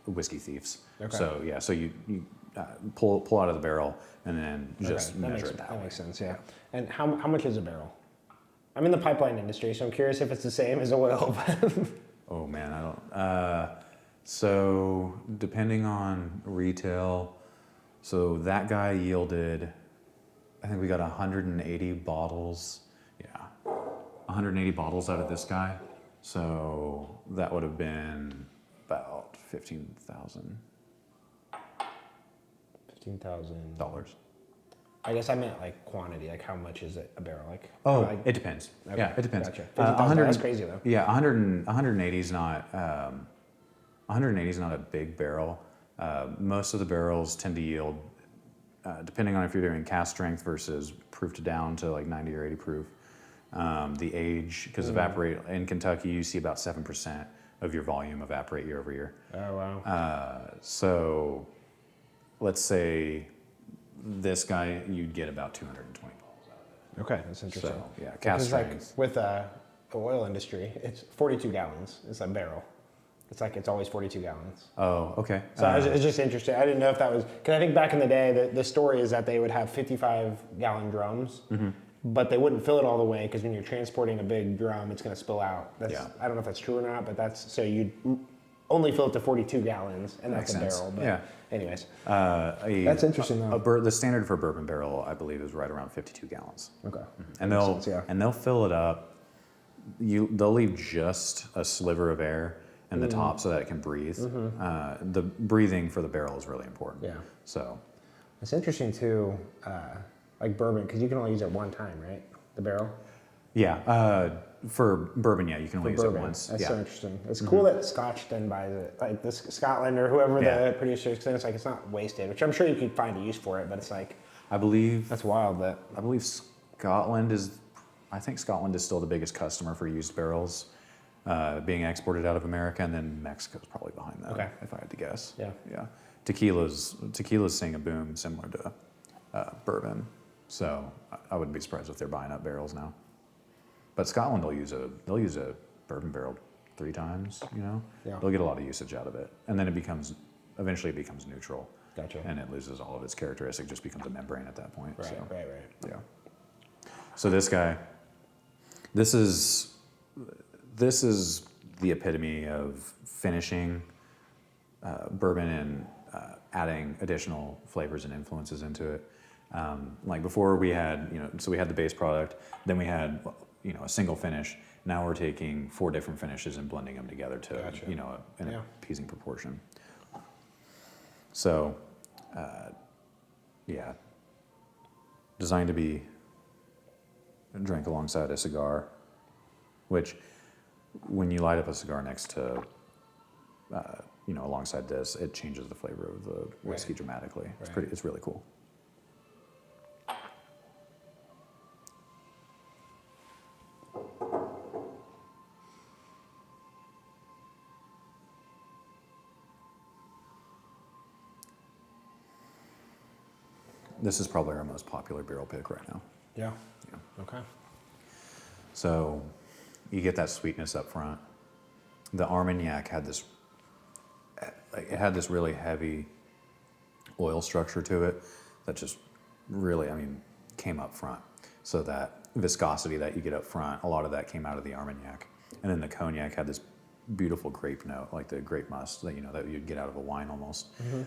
whiskey thieves. Okay. So yeah, so you pull out of the barrel and then just measure it that makes sense. Yeah. And how much is a barrel? I'm in the pipeline industry, so I'm curious if it's the same as oil. Oh man, I don't. So depending on retail, so that guy yielded, I think we got 180 bottles. Yeah, 180 bottles out of this guy. So that would have been about $15,000. $15,000. I guess I meant like quantity, like how much is it a barrel? Like it depends. Okay, Yeah, it depends. Gotcha. That's crazy though. Yeah, 180 is not 180 is not a big barrel. Most of the barrels tend to yield, depending on if you're doing cask strength versus proof to down to like 90 or 80 proof. The age, because evaporate in Kentucky, you see about 7% of your volume evaporate year over year. Oh wow. So let's say this guy, you'd get about 220 bottles out of it. Okay, that's interesting. So yeah, cask strength. Like with the oil industry, it's 42 gallons. It's a barrel. It's always 42 gallons. Oh, okay. So it's just interesting. I didn't know if that was, because I think back in the day, the story is that they would have 55-gallon drums, but they wouldn't fill it all the way, because when you're transporting a big drum, it's going to spill out. I don't know if that's true or not, but so you'd only fill it to 42 gallons, and that's a barrel. But anyways, that's interesting though. The standard for a bourbon barrel, I believe, is right around 52 gallons. Okay. And they'll fill it up. They'll leave just a sliver of air in the top so that it can breathe. The breathing for the barrel is really important. Yeah. So it's interesting too, like bourbon, because you can only use it one time, right? The barrel. Yeah. For bourbon, you can only use it once. That's so interesting. It's cool that Scotch then buys it, like this Scotland or whoever the producer is. It's like it's not wasted, which I'm sure you could find a use for it, but it's like I believe that's wild. I believe Scotland is still the biggest customer for used barrels being exported out of America, and then Mexico's probably behind that. Okay. If I had to guess. Yeah. Yeah. Tequila's seeing a boom similar to bourbon, so I wouldn't be surprised if they're buying up barrels now. But Scotland they'll use a bourbon barrel 3 times. You know, they'll get a lot of usage out of it, and then eventually it becomes neutral. Gotcha. And it loses all of its characteristic, just becomes a membrane at that point. Right. So, Right. Yeah. So this guy, this is the epitome of finishing bourbon and adding additional flavors and influences into it. Like before we had, so we had the base product, then we had, a single finish. Now we're taking 4 different finishes and blending them together to, Gotcha. an appeasing proportion. So, designed to be drank alongside a cigar, which when you light up a cigar next to alongside this, it changes the flavor of the whiskey dramatically. It's really cool. This is probably our most popular barrel pick right now. Yeah. Yeah. Okay. So you get that sweetness up front. The Armagnac had this really heavy oil structure to it that just really, came up front. So that viscosity that you get up front, a lot of that came out of the Armagnac. And then the Cognac had this beautiful grape note, like the grape must that you'd get out of a wine almost. Mm-hmm.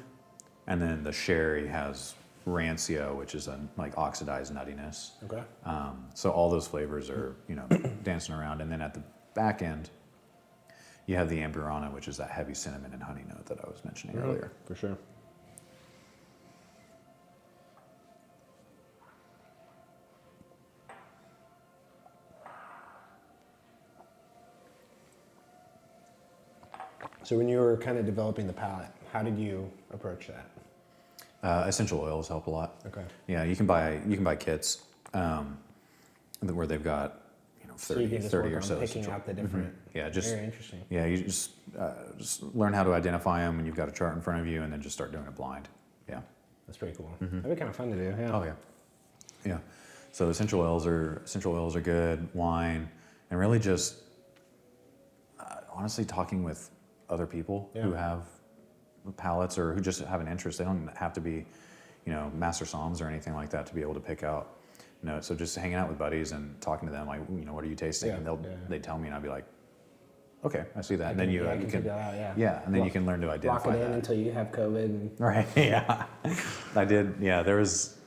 And then the sherry has rancio, which is a oxidized nuttiness. Okay. So all those flavors are dancing around, and then at the back end, you have the Amburana, which is that heavy cinnamon and honey note that I was mentioning earlier. For sure. So when you were kind of developing the palate, how did you approach that? Essential oils help a lot. Okay. Yeah, you can buy kits where they've got 30 or so. Picking out the different. Mm-hmm. Yeah, just very interesting. Yeah, you just learn how to identify them when you've got a chart in front of you, and then just start doing it blind. Yeah, that's pretty cool. Mm-hmm. That'd be kind of fun to do. Yeah. Oh yeah, yeah. So essential oils are good. Wine, and really just honestly talking with other people who have palates or who just have an interest. They don't have to be, master soms or anything like that to be able to pick out notes. So just hanging out with buddies and talking to them, like, what are you tasting? Yeah, and they tell me, and I'd be like, okay, I see that. And then then you can figure that out, and then you can learn to identify lock it in that until you have COVID. Right. Yeah, I did. Yeah, there was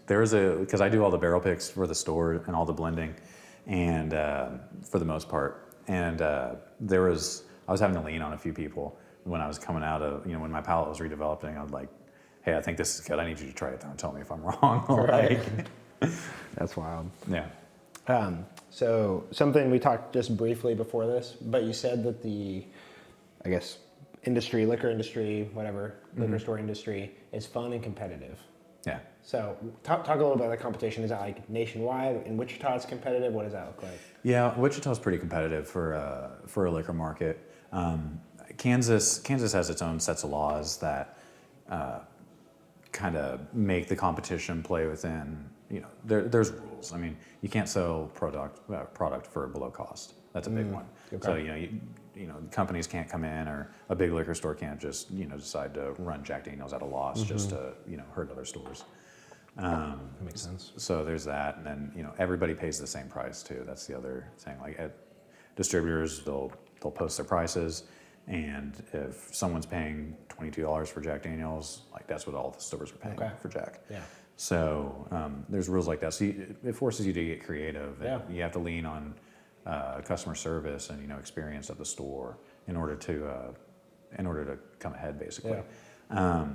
because I do all the barrel picks for the store and all the blending, and for the most part, and I was having to lean on a few people when I was coming out of, when my palate was redeveloping. I was like, hey, I think this is good. I need you to try it though and tell me if I'm wrong. Right. That's wild. Yeah. So something we talked just briefly before this, but you said that the, I guess, liquor industry, whatever, liquor store industry is fun and competitive. Yeah. So talk a little bit about the competition. Is that like nationwide? In Wichita, it's competitive. What does that look like? Yeah, Wichita's pretty competitive for a liquor market. Kansas has its own sets of laws that kind of make the competition play within. There's rules. You can't sell product for below cost. That's a big one. Okay. So companies can't come in, or a big liquor store can't just decide to run Jack Daniel's at a loss just to hurt other stores. That makes sense. So there's that, and then everybody pays the same price too. That's the other thing. Like at distributors, they'll post their prices, and if someone's paying $22 for Jack Daniel's, like that's what all the stores are paying for Jack. Yeah. So there's rules like that. So it forces you to get creative. Yeah. You have to lean on customer service and experience at the store in order to come ahead, basically. Yeah.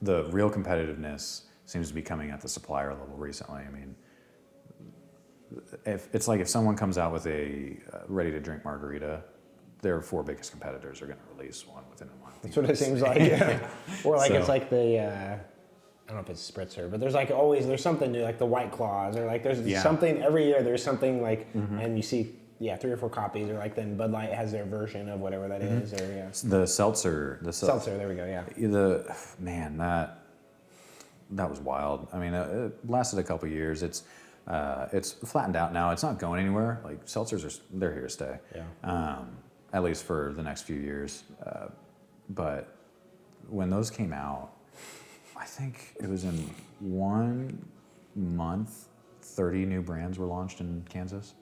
The real competitiveness seems to be coming at the supplier level recently. If someone comes out with a ready-to-drink margarita, their 4 biggest competitors are going to release one within a month. That's what it seems like. Yeah. Or it's like the, I don't know if it's spritzer, but there's something new, like the White Claws, or like there's something every year. There's something like, and you see, 3 or 4 copies, or like then Bud Light has their version of whatever that is, or the seltzer. Seltzer. There we go. Yeah. That was wild. It lasted a couple years. It's flattened out now. It's not going anywhere. Like seltzers they're here to stay. Yeah. At least for the next few years. But when those came out, I think it was in 1 month, 30 new brands were launched in Kansas.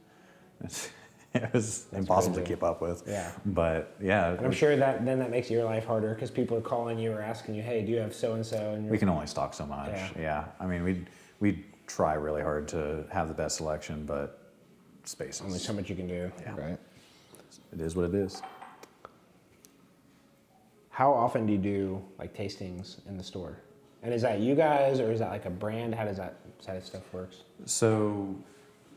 It was impossible to keep up with. Yeah. But yeah. And I'm sure that makes your life harder because people are calling you or asking you, hey, do you have so-and-so? We can only stock so much. Yeah. We try really hard to have the best selection, but space is only so much you can do. Yeah. Right. It is what it is. How often do you do like tastings in the store? And is that you guys, or is that like a brand? How does that side of stuff works? So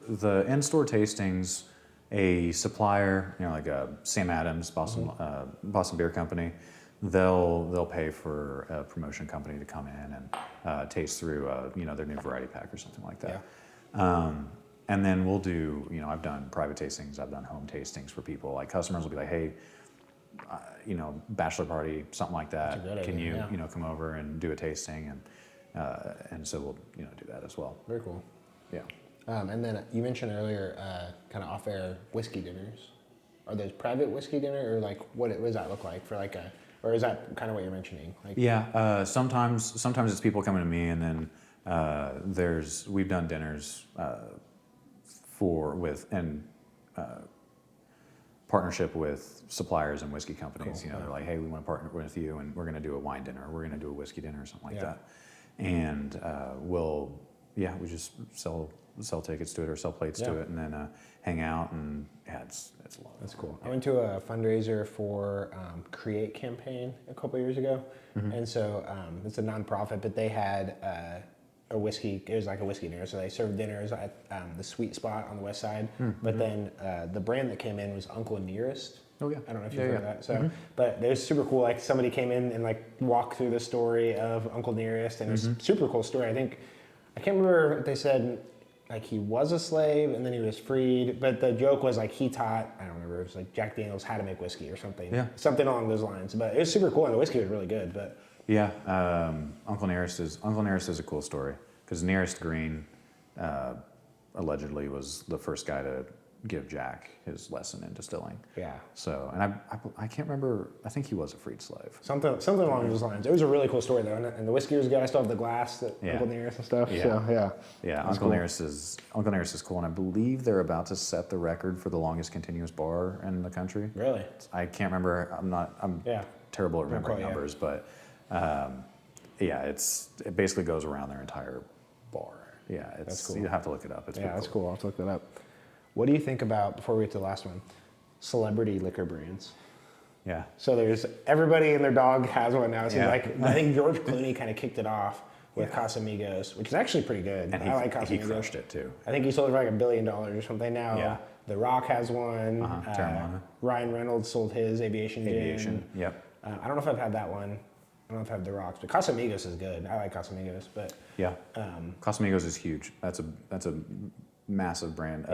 the in-store tastings, a supplier, like a Sam Adams, Boston Beer Company, they'll pay for a promotion company to come in and taste through their new variety pack or something like that. Yeah. And then we'll do, I've done private tastings, I've done home tastings for people. Like customers will be like, hey, bachelor party, something like that. Can you, come over and do a tasting? And so we'll, do that as well. Very cool. Yeah. And then you mentioned earlier, kind of off-air whiskey dinners. Are those private whiskey dinner, or like what does that look like for like a, or is that kind of what you're mentioning? Like, yeah. Sometimes it's people coming to me, and then we've done dinners partnership with suppliers and whiskey companies. Cool. They're like, hey, we want to partner with you, and we're going to do a wine dinner, or we're going to do a whiskey dinner, or something like that. And we just sell tickets to it or sell plates to it, and then hang out, and it's a lot. That's cool. I went to a fundraiser for Create campaign a couple years ago, and so it's a nonprofit, but they had a whiskey. It was like a whiskey dinner, so they served dinners at the Sweet Spot on the west side. But then the brand that came in was Uncle Nearest. Oh yeah. I don't know if you've heard of that. So, but it was super cool. Like somebody came in and like walked through the story of Uncle Nearest, and it was a super cool story. I can't remember if they said like he was a slave and then he was freed, but the joke was like he taught, I don't remember, it was like Jack Daniels how to make whiskey or something. Yeah. Something along those lines. But it was super cool, and the whiskey was really good. But yeah, Uncle Nearest is a cool story, because Nearest Green allegedly was the first guy to give Jack his lesson in distilling. Yeah. So, and I can't remember. I think he was a freed slave. Something along those lines. It was a really cool story though, and the whiskey was good. I still have the glass that Uncle Nearest and stuff. Yeah. So yeah. Uncle Nearest is cool, and I believe they're about to set the record for the longest continuous bar in the country. Really? I can't remember. I'm terrible at remembering numbers, but it basically goes around their entire bar. Yeah, that's cool. You have to look it up. It's that's cool. I'll have to look that up. What do you think about, before we get to the last one, celebrity liquor brands? Yeah. So there's, everybody and their dog has one now. It seems like, I think George Clooney kind of kicked it off with Casamigos, which is actually pretty good. And I like Casamigos. He crushed it too. I think he sold it for like $1 billion or something now. Yeah. The Rock has one. Ryan Reynolds sold his Aviation Gin. Yep. I don't know if I've had that one. I don't know if I've had the Rocks, but Casamigos is good. I like Casamigos, but yeah, Casamigos is huge. That's a massive brand.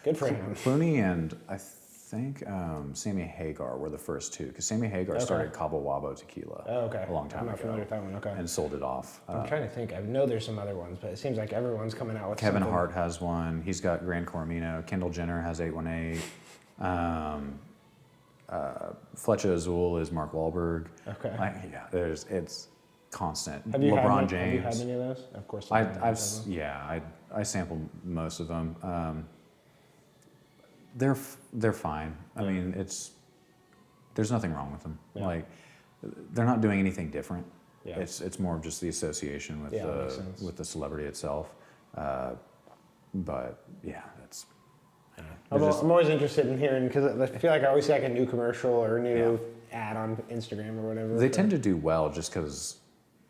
Good for him. Clooney and I think Sammy Hagar were the first two, because Sammy Hagar started Cabo Wabo tequila a long time I'm not ago, familiar with that one. Okay. and sold it off. I'm trying to think. I know there's some other ones, but it seems like everyone's coming out with Kevin something. Hart has one. He's got Grand Coromino. Kendall Jenner has 818. Flecha Azul is Mark Wahlberg. Okay. It's constant. Have you LeBron had James. Have you had any of those? Of course. I sampled most of them. They're fine. I mean, there's nothing wrong with them. Yeah. Like, they're not doing anything different. Yeah. It's more of just the association with the celebrity itself. But yeah, that's. I'm always interested in hearing, because I feel like I always see like a new commercial or a new ad on Instagram or whatever. They tend to do well just because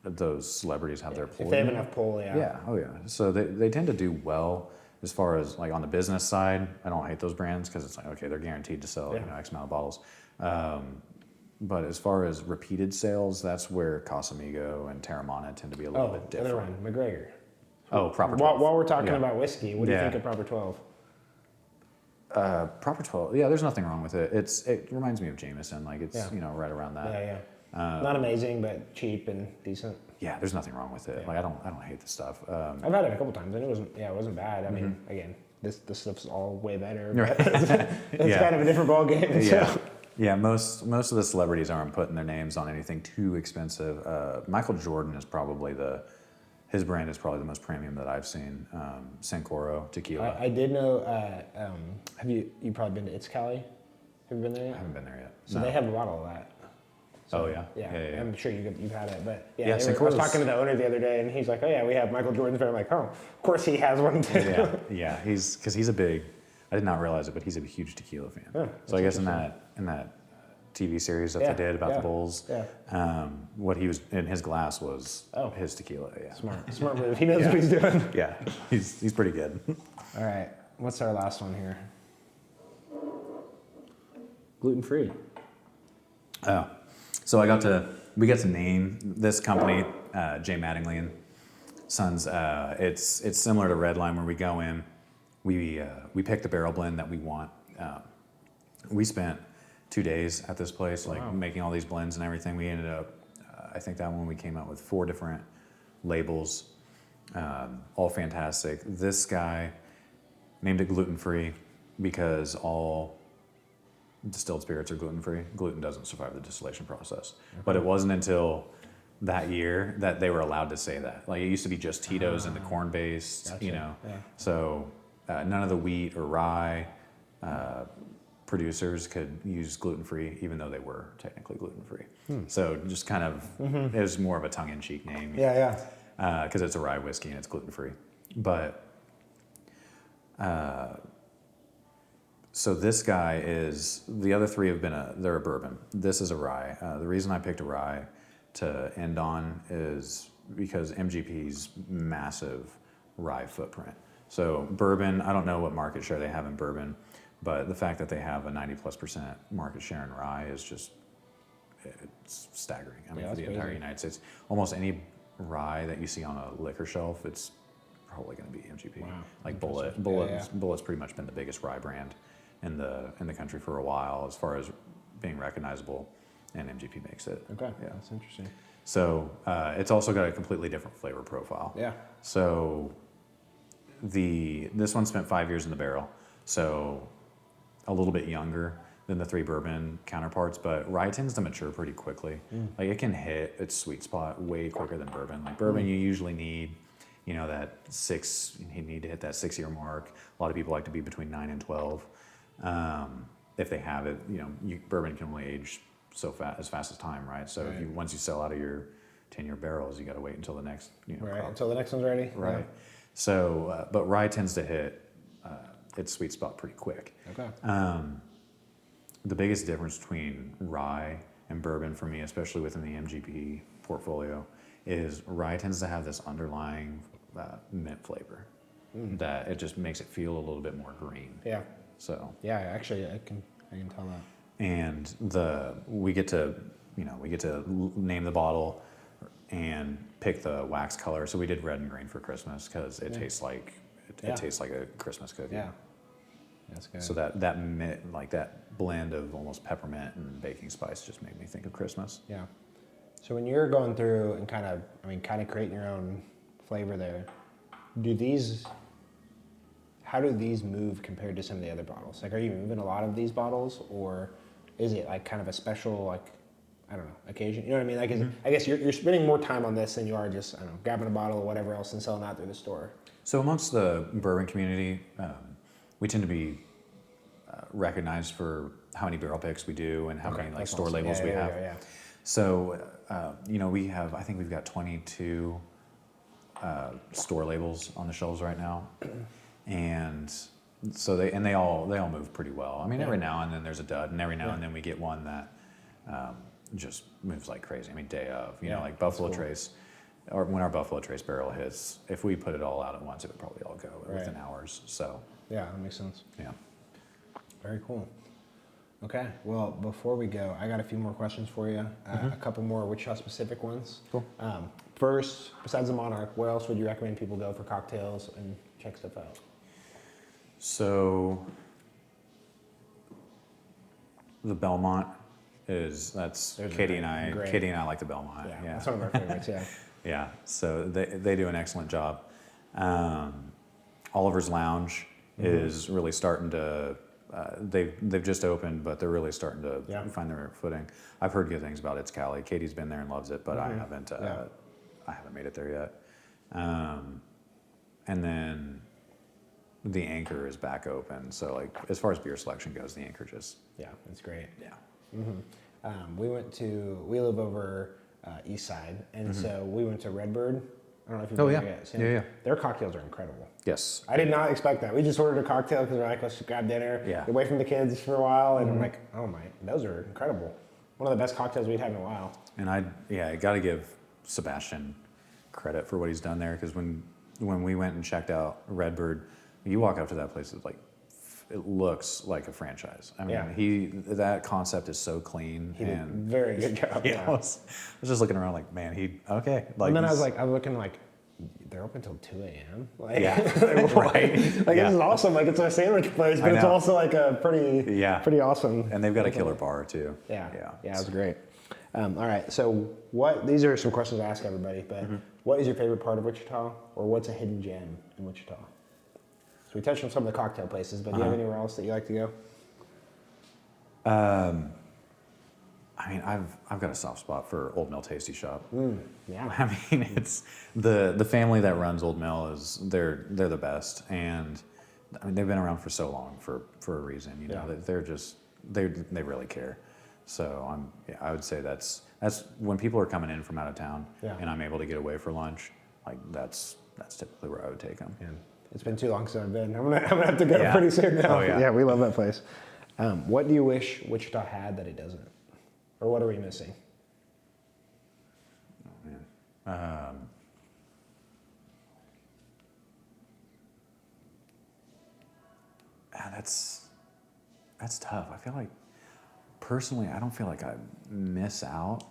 those celebrities have their pull. If they have enough pull, Yeah. Oh yeah. So they tend to do well as far as like on the business side. I don't hate those brands because it's like, okay, they're guaranteed to sell X amount of bottles. But as far as repeated sales, that's where Casamigo and Terramana tend to be a little bit different. Other one, McGregor. Oh, Proper 12. While we're talking about whiskey, what do you think of Proper 12? Proper 12, yeah, there's nothing wrong with it. It reminds me of Jameson, like it's right around that. Not amazing, but cheap and decent. Yeah, there's nothing wrong with it. Yeah. Like I don't hate the stuff. I've had it a couple times and it wasn't bad. I mean, again, this stuff's all way better. Right. But it's kind of a different ball game. Yeah. Most of the celebrities aren't putting their names on anything too expensive. Michael Jordan is probably his brand is probably the most premium that I've seen. Sancoro tequila. I did know. Have you probably been to It's Cali? Have you been there yet? I haven't been there yet. So they have a bottle of that. So, oh yeah. Yeah. I'm sure you've had it, but I was talking to the owner the other day, and he's like, "Oh yeah, we have Michael Jordan's." But I'm like, "Oh, of course he has one too." Yeah. He's a big. I did not realize it, but he's a huge tequila fan. Yeah, so I guess in that TV series that they did about the Bulls, what he was in his glass was his tequila. Yeah. Smart move. He knows what he's doing. Yeah, he's pretty good. All right, what's our last one here? Gluten free. Oh, So we got to name this company, J. Mattingly and Sons. It's similar to Redline, where we go in, we pick the barrel blend that we want. We spent 2 days at this place, like making all these blends and everything. We ended up, I think that one we came out with 4 different labels, all fantastic. This guy named it gluten-free because all distilled spirits are gluten-free. Gluten doesn't survive the distillation process. But it wasn't until that year that they were allowed to say that. Like, it used to be just Tito's and the corn-based, Gotcha. you know. Yeah. So none of the wheat or rye producers could use gluten-free, even though they were technically gluten-free. So just kind of, it was more of a tongue-in-cheek name. Yeah. Because it's a rye whiskey and it's gluten-free. But so this guy is, the other 3 have been they're a bourbon. This is a rye. The reason I picked a rye to end on is because MGP's massive rye footprint. So bourbon, I don't know what market share they have in bourbon, but the fact that they have a 90+% market share in rye is just, it's staggering. I mean, for the entire United States, almost any rye that you see on a liquor shelf, it's probably going to be MGP. Wow. Like Bullet's pretty much been the biggest rye brand in the country for a while as far as being recognizable, and MGP makes it. Okay, yeah, that's interesting. So it's also got a completely different flavor profile. Yeah. So this one spent 5 years in the barrel, so a little bit younger than the 3 bourbon counterparts, but rye tends to mature pretty quickly. Like, it can hit its sweet spot way quicker than bourbon. Like bourbon, you usually need, you know, you need to hit that 6-year mark. A lot of people like to be between 9 and 12. If they have it, you know, bourbon can only age as fast as time, right? So if once you sell out of your 10-year barrels, you got to wait until the next, crop. Until the next one's ready. Right. Yeah. So, but rye tends to hit its sweet spot pretty quick. Okay. The biggest difference between rye and bourbon for me, especially within the MGP portfolio, is rye tends to have this underlying mint flavor that it just makes it feel a little bit more green. Yeah. So. Yeah, actually, I can tell that. And we get to name the bottle and pick the wax color. So we did red and green for Christmas because it tastes like it tastes like a Christmas cookie. Yeah. That's good. So that mint, like that blend of almost peppermint and baking spice just made me think of Christmas. Yeah. So when you're going through and kind of creating your own flavor there, how do these move compared to some of the other bottles? Like, are you moving a lot of these bottles, or is it like kind of a special, like, I don't know, occasion? You know what I mean? Like, I guess you're spending more time on this than you are just, I don't know, grabbing a bottle or whatever else and selling that through the store. So amongst the bourbon community, we tend to be recognized for how many barrel picks we do and how many store labels we have. Yeah. So, I think we've got 22 store labels on the shelves right now, and so they all move pretty well. I mean, every now and then there's a dud, and every now and then we get one that just moves like crazy. I mean, day of, like Buffalo Trace, or when our Buffalo Trace barrel hits, if we put it all out at once, it would probably all go within hours. So yeah, that makes sense. Yeah. Very cool. Okay, well, before we go, I got a few more questions for you. A couple more Wichita specific ones. Cool. First, besides the Monarch, where else would you recommend people go for cocktails and check stuff out? So the Belmont There's Katie and I. great. Katie and I like the Belmont. Yeah, Yeah. that's one of our favorites. Yeah. Yeah. So they do an excellent job. Oliver's Lounge is really starting to. They've just opened, but they're really starting to find their footing. I've heard good things about It's Cali. Katie's been there and loves it, but I haven't. I haven't made it there yet. And then the Anchor is back open. So, like, as far as beer selection goes, the Anchor just It's great. yeah. We live over east side, and so we went to Redbird. I don't know if you've Oh, been yeah. there yet. So Yeah. Their cocktails are incredible. Yes. I did not expect that. We just ordered a cocktail because we're like, let's grab dinner, Yeah. get away from the kids for a while, and I'm like, oh my, those are incredible. One of the best cocktails we'd had in a while. And I got to give Sebastian credit for what he's done there, because when we went and checked out Redbird, you walk up to that place, it looks like a franchise. I mean, Yeah. that concept is so clean. He did a and very good job. yeah, I was just looking around like, man, okay. Like, and then I was looking like, they're open until 2 a.m. Like, Yeah. like, Right. Like Yeah. this is awesome. Like it's a sandwich place, but I it's know. also like a pretty awesome. and they've got a killer bar too. Yeah, Yeah. it was great. All right, so these are some questions I ask everybody, but what is your favorite part of Wichita, or what's a hidden gem in Wichita? So we touched on some of the cocktail places, but do you have anywhere else that you like to go? I mean, I've got a soft spot for Old Mill Tasty Shop. Yeah. I mean, it's the family that runs Old Mill they're the best, and I mean they've been around for so long for a reason. You know, they really care. So I would say that's when people are coming in from out of town, and I'm able to get away for lunch. Like that's typically where I would take them. Man, it's been too long since I've been. I'm gonna have to go pretty soon now. Oh, yeah. Yeah, we love that place. What do you wish Wichita had that it doesn't, or what are we missing? Oh, man. That's tough. I feel like personally, I don't feel like I miss out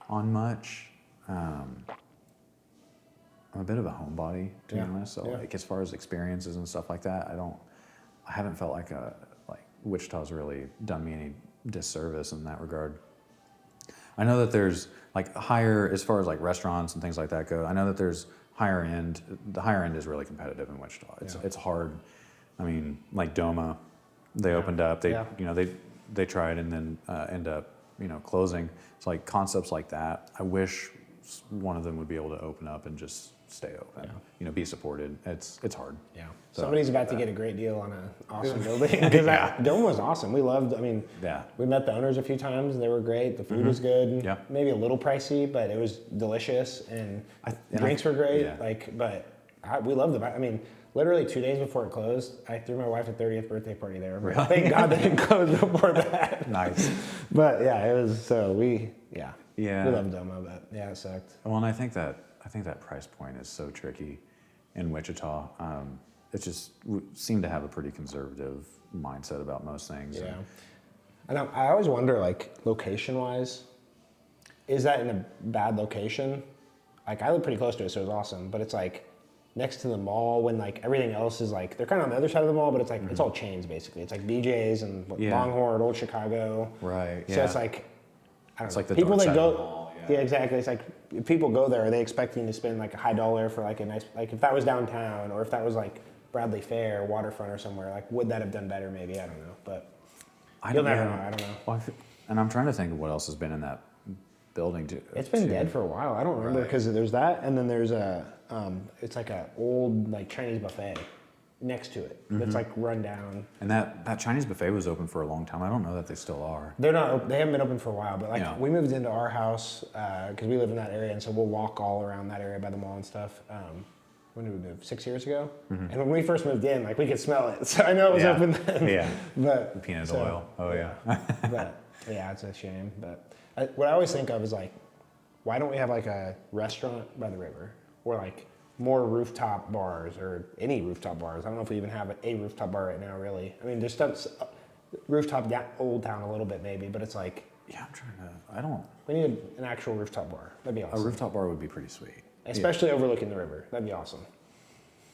on much. I'm a bit of a homebody, to be honest. So like as far as experiences and stuff like that, I haven't felt like Wichita's really done me any disservice in that regard. I know that there's like higher, as far as like restaurants and things like that go, I know that there's higher end. The higher end is really competitive in Wichita. It's hard. I mean, like Doma, they opened up. They tried and then end up closing. It's like concepts like that. I wish one of them would be able to open up and just stay open. Be supported. It's hard. Yeah. So, Somebody's about to get a great deal on an awesome building. Because Dome was awesome. We loved, we met the owners a few times. They were great. The food was good. Yeah. Maybe a little pricey, but it was delicious. And drinks were great. Yeah. We loved it. Literally 2 days before it closed, I threw my wife a 30th birthday party there. Really? Thank God they didn't close before that. Nice. But it was, so we loved Doma, but it sucked. Well, and I think that price point is so tricky in Wichita. It just seemed to have a pretty conservative mindset about most things. Yeah. And I always wonder, like, location-wise, is that in a bad location? Like, I live pretty close to it, so it was awesome. But it's like next to the mall when like everything else is like, they're kind of on the other side of the mall, but it's like, it's all chains basically. It's like BJ's and Longhorn, Old Chicago. Right, So it's like, I don't know. like the people dark that side go, of the mall, exactly. It's like, if people go there, are they expecting to spend like a high dollar for like a nice, like if that was downtown or if that was like Bradley Fair, Waterfront or somewhere, like would that have done better maybe? I don't know, but you'll never know, I don't know. Well, and I'm trying to think of what else has been in that building too. It's been dead for a while. I don't remember because there's that, and then there's it's like a old like Chinese buffet next to it. That's like run down. And that Chinese buffet was open for a long time. I don't know that they still are. They're not. They haven't been open for a while. But like we moved into our house because we live in that area, and so we'll walk all around that area by the mall and stuff. When did we move? 6 years ago. And when we first moved in, like we could smell it. So I know it was open then. Yeah. But Peanut oil. Oh yeah. But it's a shame. But what I always think of is like, why don't we have like a restaurant by the river or like more rooftop bars or any rooftop bars? I don't know if we even have a rooftop bar right now, really. I mean, there's stuff rooftop Old Town a little bit maybe, but it's like, we need an actual rooftop bar. That'd be awesome. A rooftop bar would be pretty sweet. Especially overlooking the river. That'd be awesome.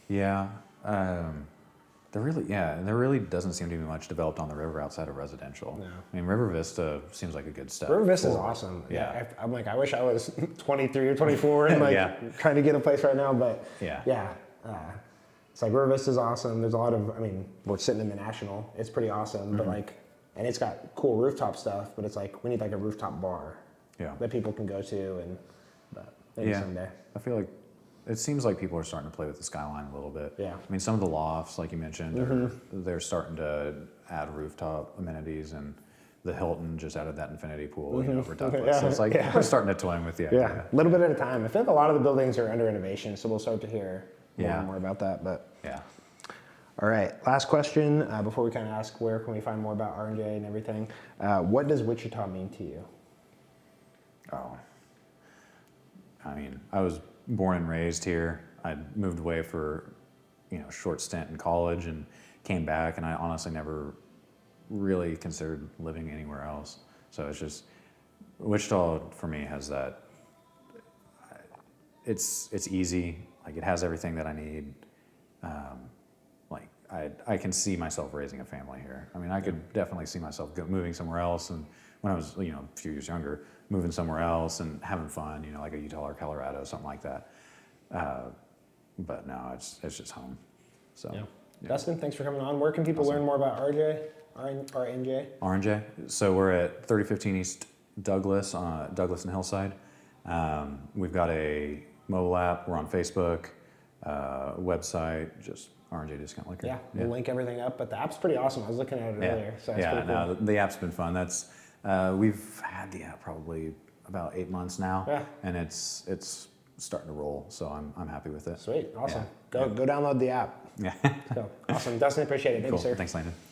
Yeah. There really doesn't seem to be much developed on the river outside of residential. No. I mean, River Vista seems like a good step. River Vista is awesome. Yeah. I'm like, I wish I was 23 or 24 and like trying to get a place right now, but it's like River Vista is awesome. There's a lot of, we're sitting in the National. It's pretty awesome, but like, and it's got cool rooftop stuff, but it's like, we need like a rooftop bar that people can go to but maybe someday. I feel like it seems like people are starting to play with the skyline a little bit. Yeah. I mean, some of the lofts, like you mentioned, they're starting to add rooftop amenities, and the Hilton just added that infinity pool for Douglas. So it's like we're starting to toy with the idea. Yeah, a little bit at a time. I feel like a lot of the buildings are under innovation, so we'll start to hear more and more about that. But all right, last question before we kind of ask where can we find more about R&J and everything. What does Wichita mean to you? Oh, I mean, I was born and raised here. I moved away for, short stint in college and came back, and I honestly never really considered living anywhere else. So it's just Wichita for me has that. It's easy. Like it has everything that I need. Like I can see myself raising a family here. I mean, I could definitely see myself moving somewhere else. And when I was a few years younger, moving somewhere else and having fun. Like a Utah or Colorado, something like that. But no, it's just home. So. Yeah. Dustin, thanks for coming on. Where can people learn more about RNJ? RNJ. So we're at 3015 East Douglas, Douglas and Hillside. We've got a mobile app. We're on Facebook, website, just RNJ Discount Liquor. Yeah, we'll link everything up. But the app's pretty awesome. I was looking at it earlier, so it's pretty cool. No, the app's been fun. That's we've had the app probably about 8 months now, and it's starting to roll. So I'm happy with it. Sweet, awesome. Go download the app. Yeah. So awesome, Dustin. Appreciate it. Thank you, sir. Thanks, Landon.